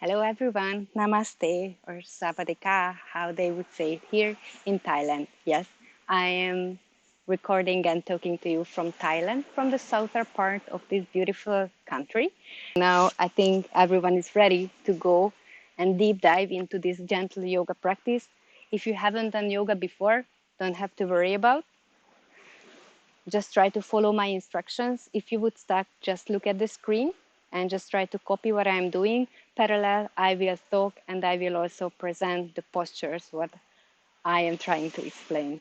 Hello everyone, Namaste or Sawadika, how they would say it here in Thailand. Yes, I am recording and talking to you from Thailand, from the southern part of this beautiful country. Now I think everyone is ready to go and deep dive into this gentle yoga practice. If you haven't done yoga before, don't have to worry about. Just try to follow my instructions. If you would stuck, just look at the screen and just try to copy what I'm doing. Parallel, I will talk and I will also present the postures, what I am trying to explain.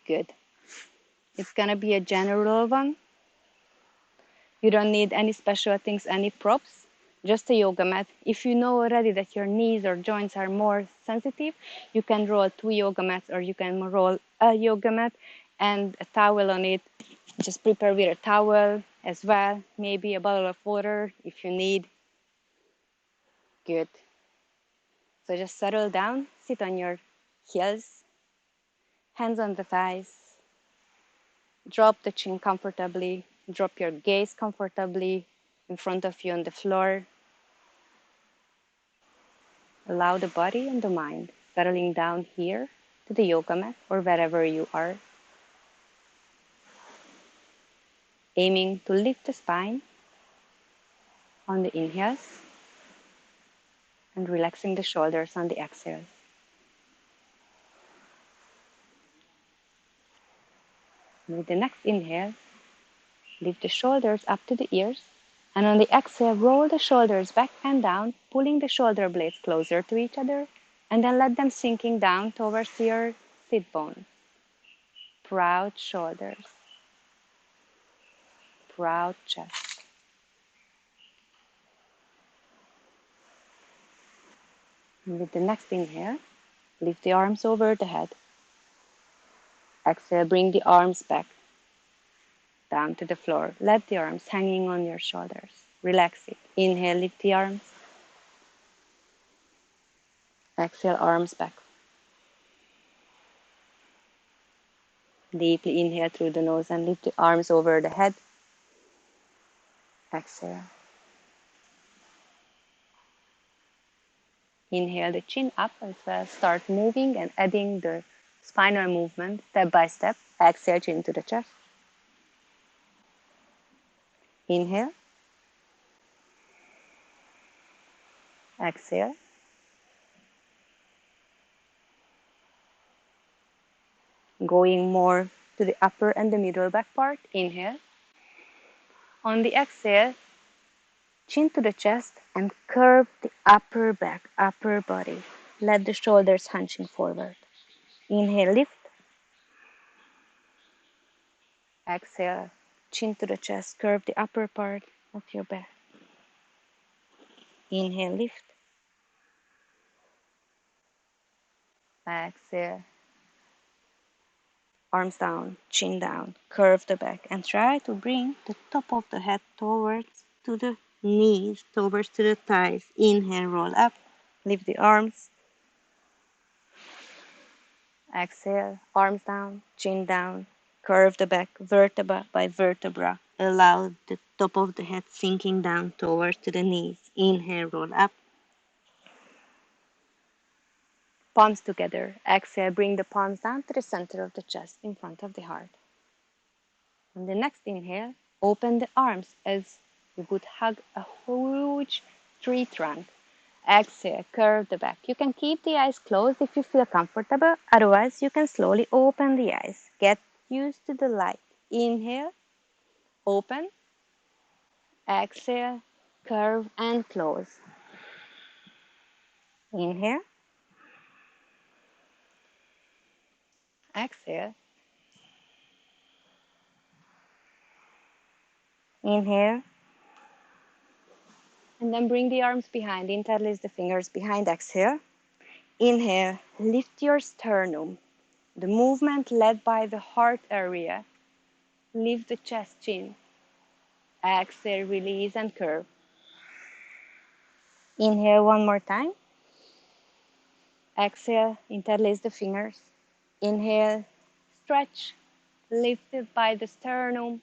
Good. It's gonna be a general one. You don't need any special things, any props, just a yoga mat. If you know already that your knees or joints are more sensitive, you can roll 2 yoga mats or you can roll a yoga mat and a towel on it. Just prepare with a towel as well, maybe a bottle of water if you need. Good. So just settle down, sit on your heels, hands on the thighs, drop the chin comfortably, drop your gaze comfortably in front of you on the floor. Allow the body and the mind settling down here to the yoga mat or wherever you are. Aiming to lift the spine on the inhales and relaxing the shoulders on the exhales. With the next inhale, lift the shoulders up to the ears, and on the exhale, roll the shoulders back and down, pulling the shoulder blades closer to each other, and then let them sinking down towards your sit bones. Proud shoulders, proud chest. And with the next inhale, lift the arms over the head. Exhale, bring the arms back down to the floor. Let the arms hanging on your shoulders. Relax it. Inhale, lift the arms. Exhale, arms back. Deeply inhale through the nose and lift the arms over the head. Exhale. Inhale the chin up as well. Start moving and adding the spinal movement step by step. Exhale, chin to the chest. Inhale. Exhale. Going more to the upper and the middle back part. Inhale. On the exhale, chin to the chest and curve the upper back, upper body. Let the shoulders hunching forward. Inhale, lift. Exhale, chin to the chest, curve the upper part of your back. Inhale, lift. Exhale, arms down, chin down, curve the back, and try to bring the top of the head towards to the knees, towards to the thighs. Inhale, roll up, lift the arms. Exhale, arms down, chin down, curve the back, vertebra by vertebra. Allow the top of the head sinking down towards to the knees. Inhale, roll up. Palms together. Exhale, bring the palms down to the center of the chest in front of the heart. On the next inhale, open the arms as you would hug a huge tree trunk. Exhale, curve the back. You can keep the eyes closed if you feel comfortable. Otherwise, you can slowly open the eyes. Get used to the light. Inhale, open. Exhale, curve and close. Inhale. Exhale. Inhale. And then bring the arms behind. Interlace the fingers behind. Exhale. Inhale. Lift your sternum. The movement led by the heart area. Lift the chest, chin. Exhale, release and curve. Inhale one more time. Exhale, interlace the fingers. Inhale, stretch, lifted by the sternum.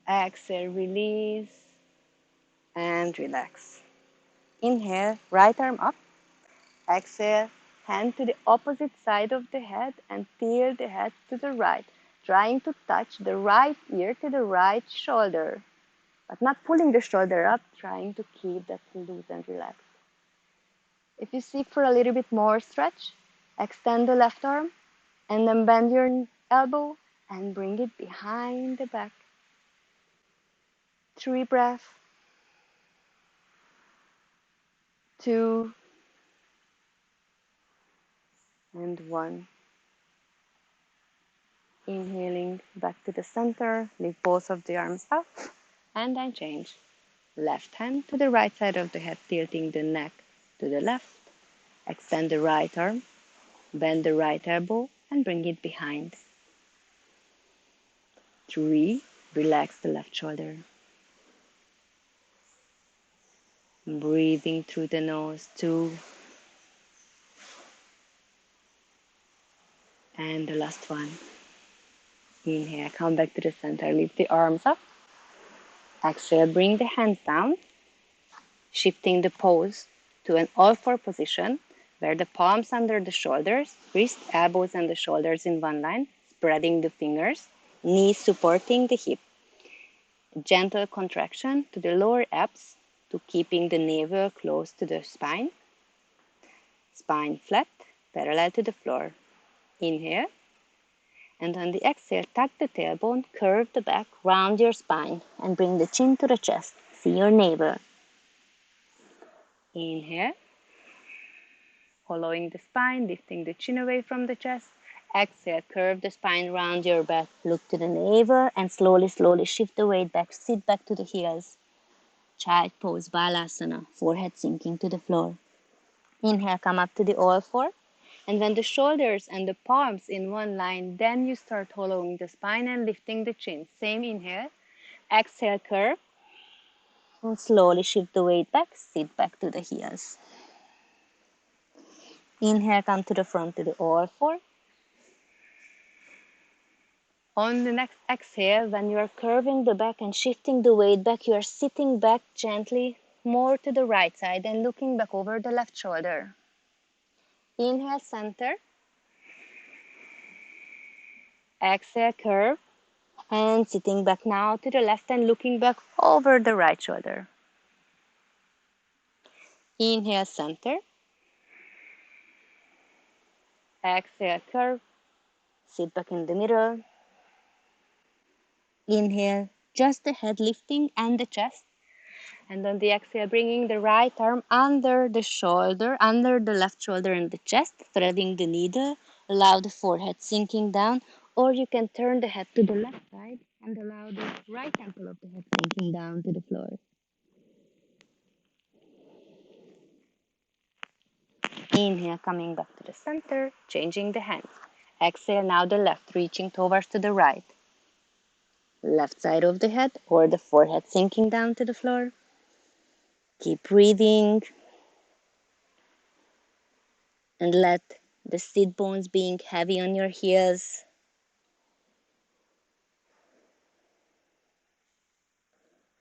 Exhale, release. and relax. Inhale, right arm up. Exhale, hand to the opposite side of the head and tilt the head to the right, trying to touch the right ear to the right shoulder, but not pulling the shoulder up, trying to keep that loose and relaxed. If you seek for a little bit more stretch, extend the left arm and then bend your elbow and bring it behind the back. 3 breaths, 2 and 1. Inhaling back to the center, lift both of the arms up and then change. Left hand to the right side of the head, tilting the neck to the left. Extend the right arm, bend the right elbow and bring it behind. 3, relax the left shoulder. Breathing through the nose, 2. And the last one. Inhale, come back to the center, lift the arms up. Exhale, bring the hands down, shifting the pose to an all-four position, where the palms under the shoulders, wrist, elbows, and the shoulders in one line, spreading the fingers, knees supporting the hip. Gentle contraction to the lower abs to keeping the navel close to the spine. Spine flat, parallel to the floor. Inhale. And on the exhale, tuck the tailbone, curve the back, round your spine, and bring the chin to the chest. See your navel. Inhale. Following the spine, lifting the chin away from the chest. Exhale, curve the spine, round your back, look to the navel, and slowly, slowly shift the weight back. Sit back to the heels. Child pose, Balasana, forehead sinking to the floor. Inhale, come up to the all four. And when the shoulders and the palms in one line, then you start hollowing the spine and lifting the chin. Same inhale. Exhale, curve. And slowly shift the weight back, sit back to the heels. Inhale, come to the front to the all four. On the next exhale, when you are curving the back and shifting the weight back, you are sitting back gently more to the right side and looking back over the left shoulder. Inhale, center. Exhale, curve. And sitting back now to the left and looking back over the right shoulder. Inhale, center. Exhale, curve. Sit back in the middle. Inhale, just the head lifting and the chest. And on the exhale, bringing the right arm under the shoulder, under the left shoulder and the chest, threading the needle. Allow the forehead sinking down, or you can turn the head to the left side and allow the right temple of the head sinking down to the floor. Inhale, coming back to the center, changing the hands. Exhale, now the left, reaching towards to the right. Left side of the head or the forehead sinking down to the floor. Keep breathing. And let the sit bones being heavy on your heels.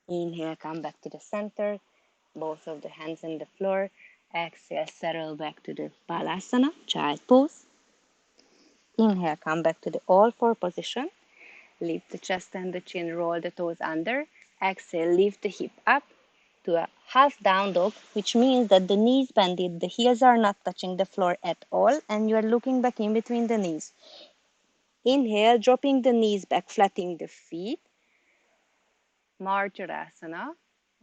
Inhale, come back to the center. Both of the hands on the floor. Exhale, settle back to the Balasana, child pose. Inhale, come back to the all four position. Lift the chest and the chin, roll the toes under. Exhale, lift the hip up to a half down dog, which means that the knees bended, the heels are not touching the floor at all, and you are looking back in between the knees. Inhale, dropping the knees back, flattening the feet. Marjarasana,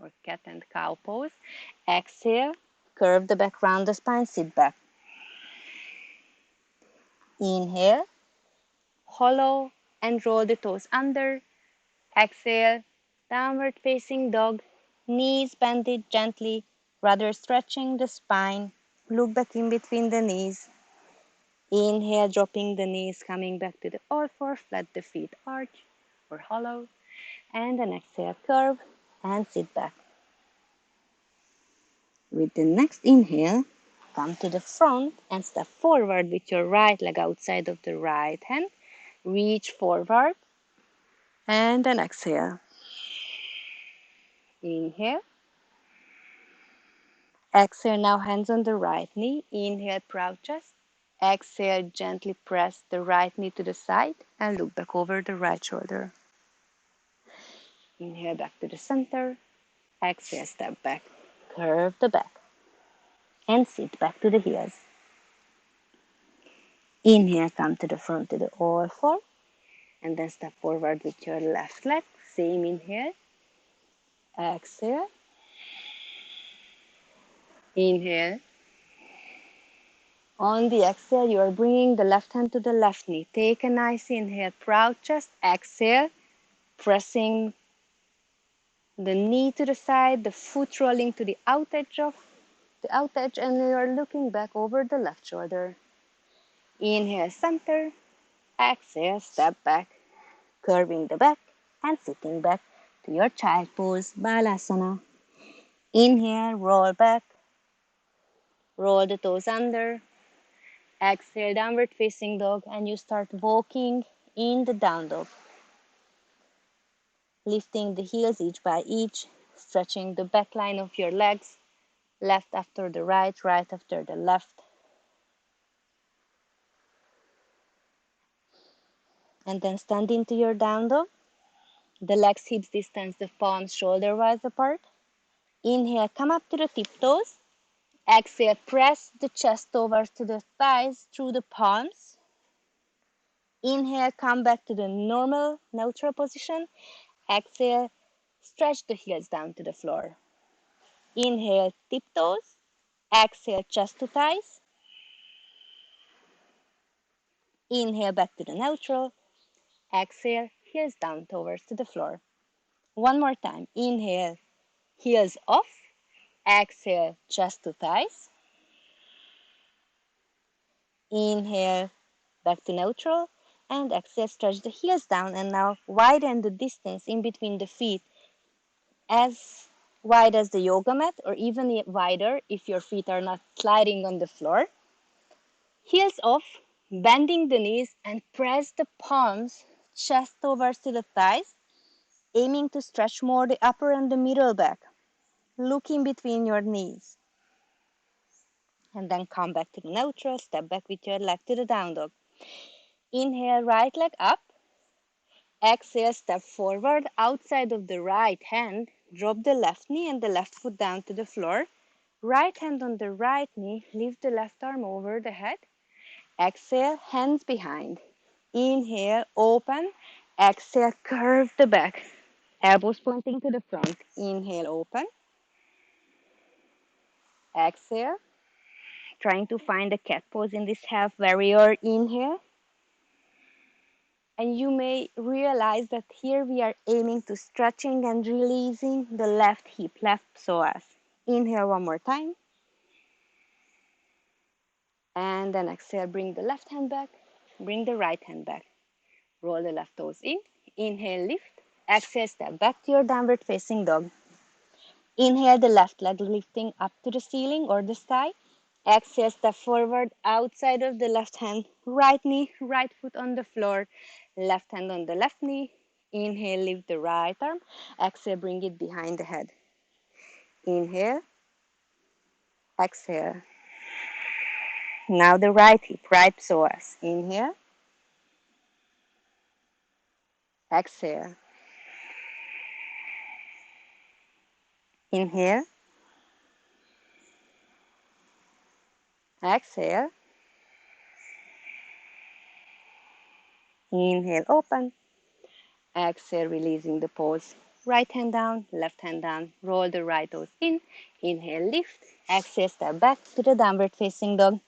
or cat and cow pose. Exhale, curve the back, round the spine, sit back. Inhale, hollow and roll the toes under. Exhale, downward facing dog, knees bended gently, rather stretching the spine. Look back in between the knees. Inhale, dropping the knees, coming back to the all four, flat the feet, arch or hollow. And then exhale, curve and sit back. With the next inhale, come to the front and step forward with your right leg outside of the right hand. Reach forward and then exhale. Inhale, Exhale, now hands on the right knee. Inhale, proud chest. Exhale, gently press the right knee to the side and look back over the right shoulder. Inhale, back to the center. Exhale, step back. Curve the back and sit back to the heels. Inhale, come to the front to the all four and then step forward with your left leg. Same inhale. Exhale. Inhale. On the exhale, you are bringing the left hand to the left knee. Take a nice inhale, proud chest. Exhale, pressing the knee to the side, the foot rolling to the out edge of the out edge, and you are looking back over the left shoulder. Inhale, center. Exhale, step back, curving the back and sitting back to your child pose, Balasana. Inhale, roll back, roll the toes under. Exhale, downward facing dog, and you start walking in the down dog. Lifting the heels each by each, stretching the back line of your legs, left after the right, right after the left. And then stand into your down dog. The legs hips distance, the palms shoulder wise apart. Inhale, come up to the tiptoes. Exhale, press the chest over to the thighs through the palms. Inhale, come back to the normal neutral position. Exhale, stretch the heels down to the floor. Inhale, tiptoes. Exhale, chest to thighs. Inhale, back to the neutral. Exhale, heels down towards to the floor. One more time. Inhale, heels off. Exhale, chest to thighs. Inhale, back to neutral. And exhale, stretch the heels down and now widen the distance in between the feet as wide as the yoga mat or even wider if your feet are not sliding on the floor. Heels off, bending the knees and press the palms, chest towards to the thighs, aiming to stretch more the upper and the middle back. Look in between your knees. And then come back to the neutral, step back with your leg to the down dog. Inhale, right leg up. Exhale, step forward outside of the right hand. Drop the left knee and the left foot down to the floor. Right hand on the right knee, lift the left arm over the head. Exhale, hands behind. Inhale, open. Exhale, curve the back. Elbows pointing to the front. Inhale, open. Exhale. Trying to find a cat pose in this half warrior. Inhale. And you may realize that here we are aiming to stretching and releasing the left hip, left psoas. Inhale one more time. And then exhale, bring the left hand back, bring the right hand back. Roll the left toes in. Inhale, lift. Exhale, step back to your downward facing dog. Inhale, the left leg lifting up to the ceiling or the sky. Exhale, step forward outside of the left hand. Right knee, right foot on the floor. Left hand on the left knee. Inhale, lift the right arm. Exhale, bring it behind the head. Inhale. Exhale. Now the right hip, right psoas. Inhale. Exhale. Inhale. Exhale. Inhale, open. Exhale, releasing the pose. Right hand down, left hand down. Roll the right toes in. Inhale, lift. Exhale, step back to the downward facing dog.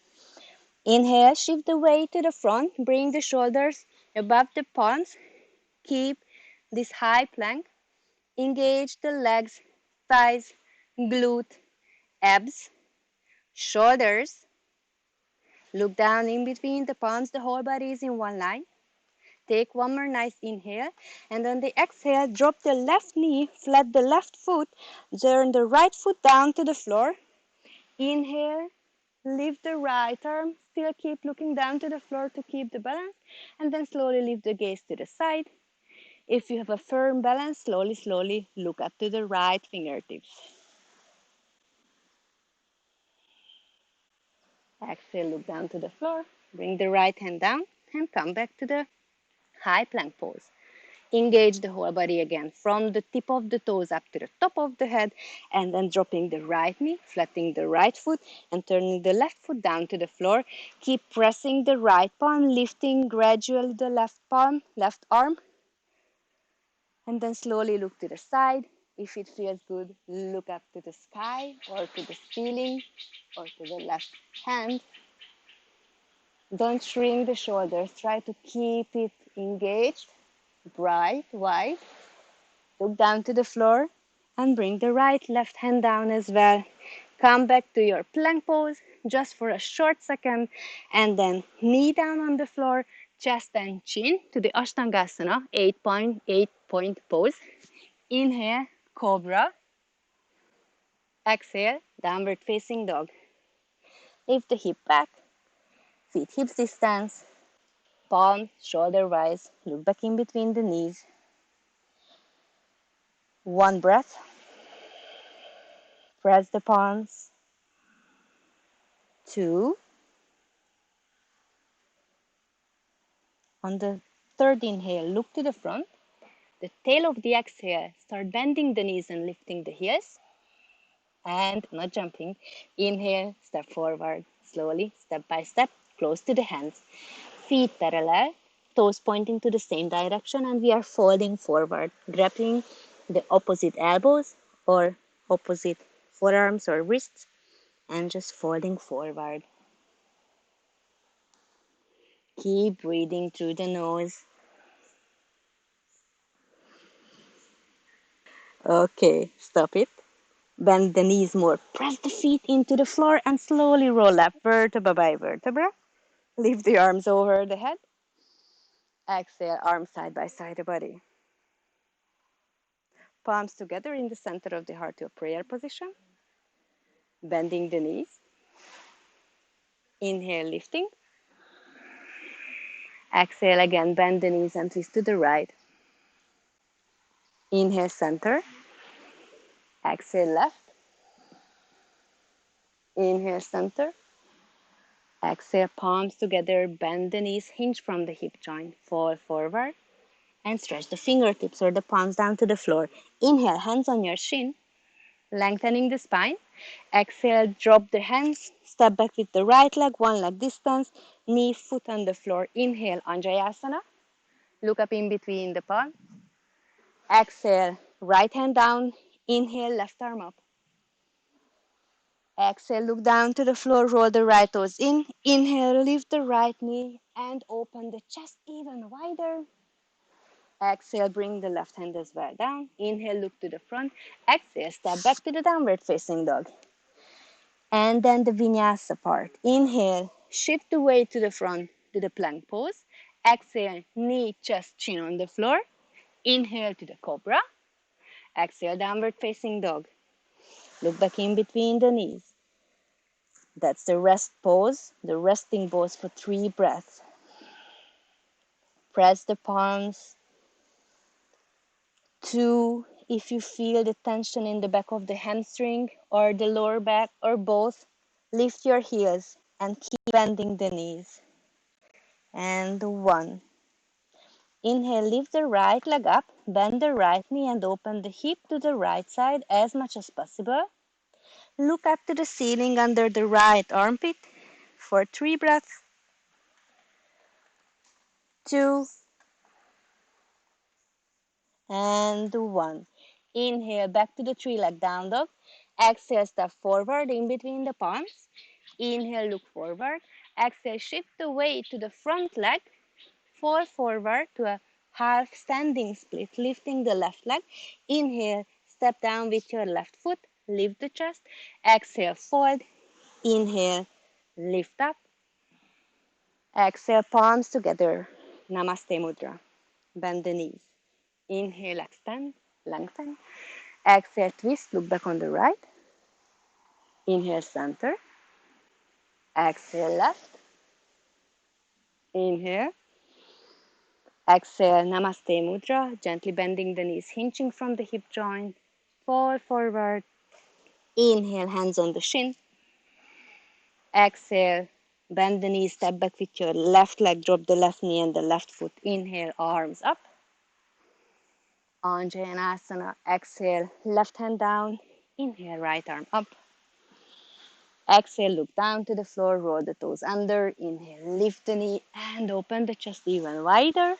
Inhale, shift the weight to the front. Bring the shoulders above the palms. Keep this high plank. Engage the legs, thighs, glute, abs, shoulders. Look down in between the palms. The whole body is in one line. Take one more nice inhale, and on the exhale, drop the left knee, flat the left foot, turn the right foot down to the floor. Inhale, lift the right arm, still keep looking down to the floor to keep the balance, and then slowly lift the gaze to the side. If you have a firm balance, slowly, slowly look up to the right fingertips. Exhale, look down to the floor. Bring the right hand down and come back to the high plank pose. Engage the whole body again from the tip of the toes up to the top of the head, and then dropping the right knee, flattening the right foot, and turning the left foot down to the floor. Keep pressing the right palm, lifting gradually the left palm, left arm, and then slowly look to the side. If it feels good, look up to the sky or to the ceiling or to the left hand. Don't shrink the shoulders. Try to keep it engaged, bright, wide. Look down to the floor and bring the right left hand down as well. Come back to your plank pose just for a short second and then knee down on the floor, chest and chin to the Ashtangasana, 8 point pose. Inhale, cobra. Exhale, downward facing dog. Lift the hip back, feet hips distance, palm shoulder rise. Look back in between the knees. One breath. Press the palms. Two. On the third inhale, look to the front. The tail of the exhale, start bending the knees and lifting the heels. And not jumping. Inhale, step forward, slowly, step by step, close to the hands. Feet parallel, toes pointing to the same direction, and we are folding forward, grabbing the opposite elbows or opposite forearms or wrists, and just folding forward. Keep breathing through the nose. Okay, stop it. Bend the knees more. Press the feet into the floor and slowly roll up vertebra by vertebra. Lift the arms over the head. Exhale, arms side by side the body. Palms together in the center of the heart to a prayer position. Bending the knees. Inhale, lifting. Exhale again, bend the knees and twist to the right. Inhale, center. Exhale, left. Inhale, center. Exhale, palms together, bend the knees, hinge from the hip joint, fall forward, and stretch the fingertips or the palms down to the floor. Inhale, hands on your shin, lengthening the spine. Exhale, drop the hands, step back with the right leg, one leg distance, knee, foot on the floor. Inhale, Anjayasana. Look up in between the palms. Exhale, right hand down. Inhale, left arm up. Exhale, look down to the floor, roll the right toes in. Inhale, lift the right knee and open the chest even wider. Exhale, bring the left hand as well down. Inhale, look to the front. Exhale, step back to the downward facing dog. And then the vinyasa part. Inhale, shift the weight to the front to the plank pose. Exhale, knee, chest, chin on the floor. Inhale to the cobra. Exhale, downward facing dog. Look back in between the knees. That's the rest pose, the resting pose for 3 breaths. Press the palms. 2, if you feel the tension in the back of the hamstring or the lower back or both, lift your heels and keep bending the knees. And 1. Inhale, lift the right leg up, bend the right knee and open the hip to the right side as much as possible. Look up to the ceiling under the right armpit for 3 breaths. 2, and 1. Inhale, back to the 3-leg down dog. Exhale, step forward in between the palms. Inhale, look forward. Exhale, shift the weight to the front leg. Fall forward to a half standing split, lifting the left leg. Inhale, step down with your left foot. Lift the chest. Exhale, fold. Inhale, lift up. Exhale, palms together. Namaste Mudra. Bend the knees. Inhale, extend, lengthen. Exhale, twist, look back on the right. Inhale, center. Exhale, left. Inhale. Exhale, Namaste Mudra, gently bending the knees, hinging from the hip joint. Fall forward. Inhale, hands on the shin. Exhale, bend the knee, step back with your left leg, drop the left knee and the left foot. Inhale, arms up. Anjaneyasana, exhale, left hand down. Inhale, right arm up. Exhale, look down to the floor, roll the toes under. Inhale, lift the knee and open the chest even wider.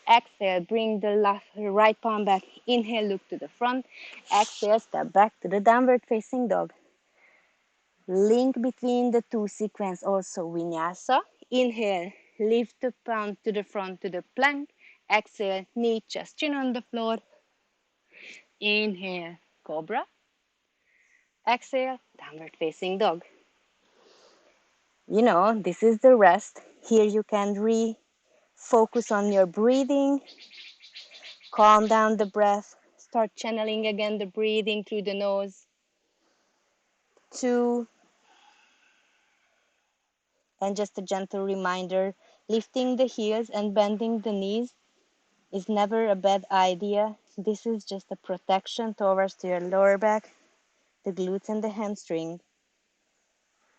Exhale, bring the right palm back. Inhale, look to the front. Exhale, step back to the downward facing dog. Link between the two sequence also vinyasa. Inhale, lift the palm to the front to the plank. Exhale, knee, chest, chin on the floor. Inhale, cobra. Exhale, downward facing dog. This is the rest. Here you can refocus on your breathing. Calm down the breath. Start channeling again the breathing through the nose. 2. And just a gentle reminder, lifting the heels and bending the knees is never a bad idea. This is just a protection towards your lower back, the glutes and the hamstring.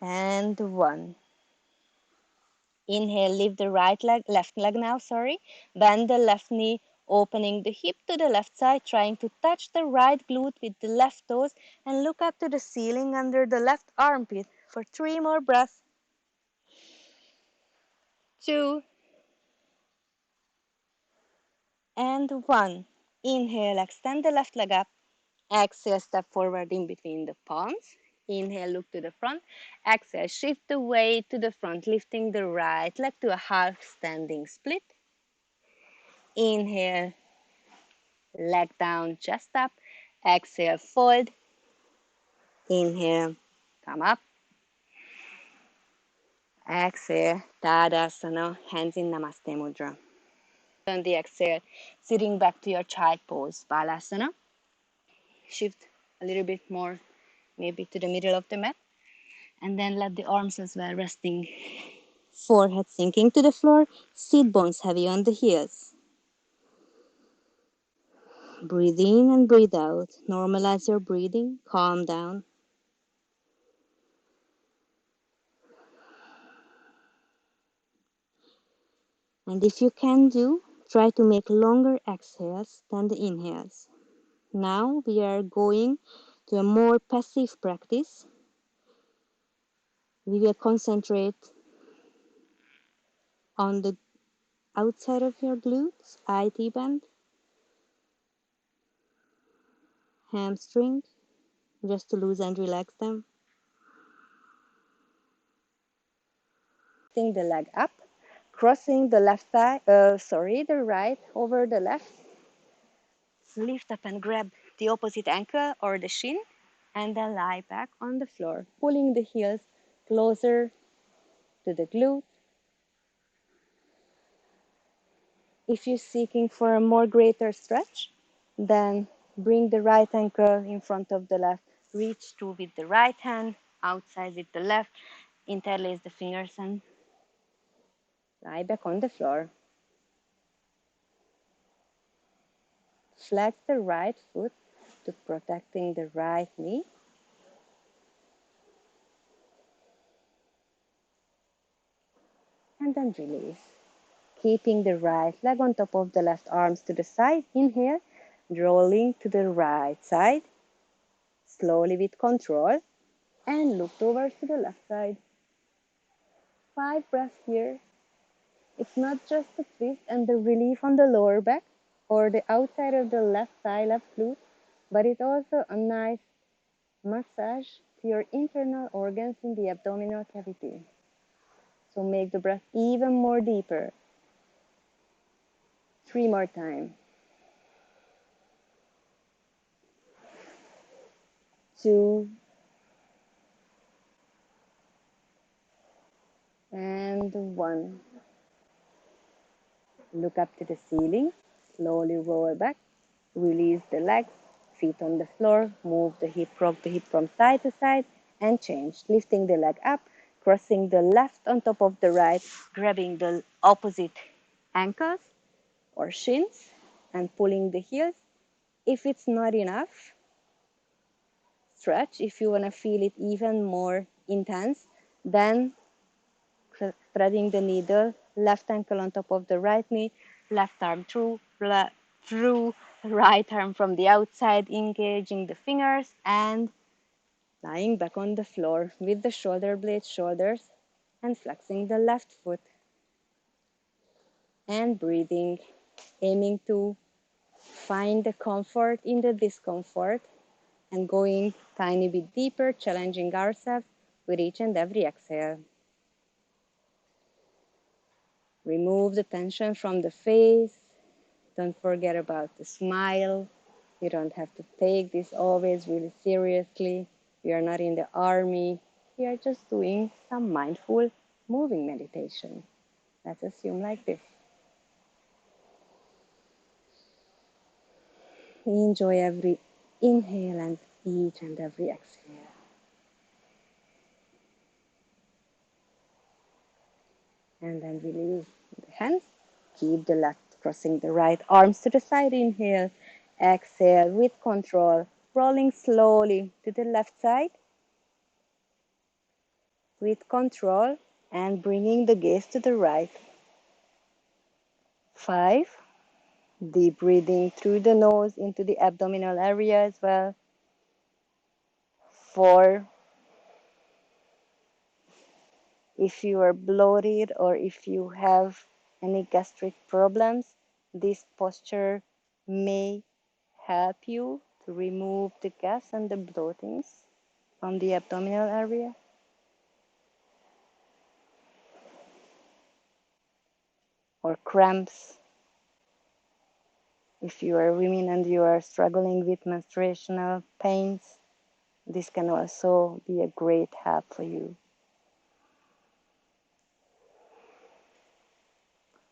And 1. Inhale, lift the left leg now, Bend the left knee, opening the hip to the left side, trying to touch the right glute with the left toes and look up to the ceiling under the left armpit for 3 more breaths. 2. And 1. Inhale, extend the left leg up. Exhale, step forward in between the palms. Inhale, look to the front. Exhale, shift the weight to the front, lifting the right leg to a half standing split. Inhale, leg down, chest up. Exhale, fold. Inhale, come up. Exhale, Tadasana, hands in Namaste Mudra. On the exhale, sitting back to your child pose, Balasana. Shift a little bit more, maybe to the middle of the mat. And then let the arms as well resting. Forehead sinking to the floor, sit bones heavy on the heels. Breathe in and breathe out. Normalize your breathing, calm down. And if you can try to make longer exhales than the inhales. Now we are going to a more passive practice. We will concentrate on the outside of your glutes, IT band, hamstring, just to loosen and relax them. Lifting the leg up, crossing the the right over the left. Lift up and grab the opposite ankle or the shin, and then lie back on the floor, pulling the heels closer to the glute. If you're seeking for a more greater stretch, then bring the right ankle in front of the left, reach through with the right hand, outside with the left, interlace the fingers and lie back on the floor. Flex the right foot to protecting the right knee. And then release. Keeping the right leg on top of the left arms to the side. Inhale, rolling to the right side. Slowly with control. And look towards to the left side. 5 breaths here. It's not just a twist and the relief on the lower back or the outside of the left thigh, left glute, but it's also a nice massage to your internal organs in the abdominal cavity. So make the breath even more deeper. 3 more times. 2. And 1. Look up to the ceiling. Slowly roll back. Release the legs. Feet on the floor. Move the hip, rock the hip from side to side and change. Lifting the leg up. Crossing the left on top of the right. Grabbing the opposite ankles or shins and pulling the heels. If it's not enough, stretch. If you want to feel it even more intense. Then threading the needle, left ankle on top of the right knee, left arm through, right arm from the outside, engaging the fingers and lying back on the floor with the shoulder blades, shoulders, and flexing the left foot. And breathing, aiming to find the comfort in the discomfort and going tiny bit deeper, challenging ourselves with each and every exhale. Remove the tension from the face. Don't forget about the smile. You don't have to take this always really seriously. We are not in the army. We are just doing some mindful moving meditation. Let's assume like this. Enjoy every inhale and each and every exhale. And then release the hands. Keep the left crossing the right, arms to the side. Inhale, exhale with control, rolling slowly to the left side with control and bringing the gaze to the right. 5, deep breathing through the nose into the abdominal area as well. 4, if you are bloated or if you have any gastric problems, this posture may help you to remove the gas and the bloatings from the abdominal area. Or cramps. If you are women and you are struggling with menstruational pains, this can also be a great help for you.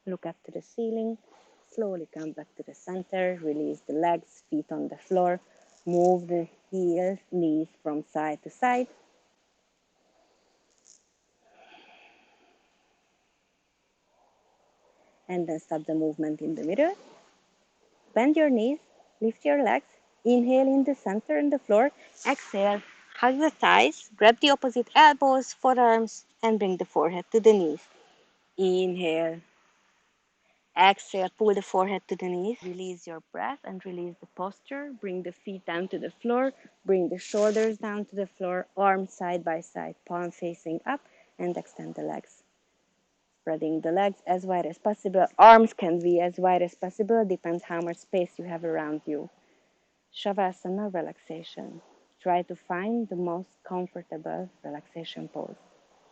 Look up to the ceiling, slowly come back to the center, release the legs, feet on the floor, move the heels, knees from side to side. And then stop the movement in the middle. Bend your knees, lift your legs, inhale in the center and the floor, exhale, hug the thighs, grab the opposite elbows, forearms, and bring the forehead to the knees. Inhale, exhale, pull the forehead to the knees, release your breath and release the posture, bring the feet down to the floor, bring the shoulders down to the floor, arms side by side, palm facing up, and extend the legs. Spreading the legs as wide as possible. Arms can be as wide as possible, depends how much space you have around you. Shavasana relaxation. Try to find the most comfortable relaxation pose.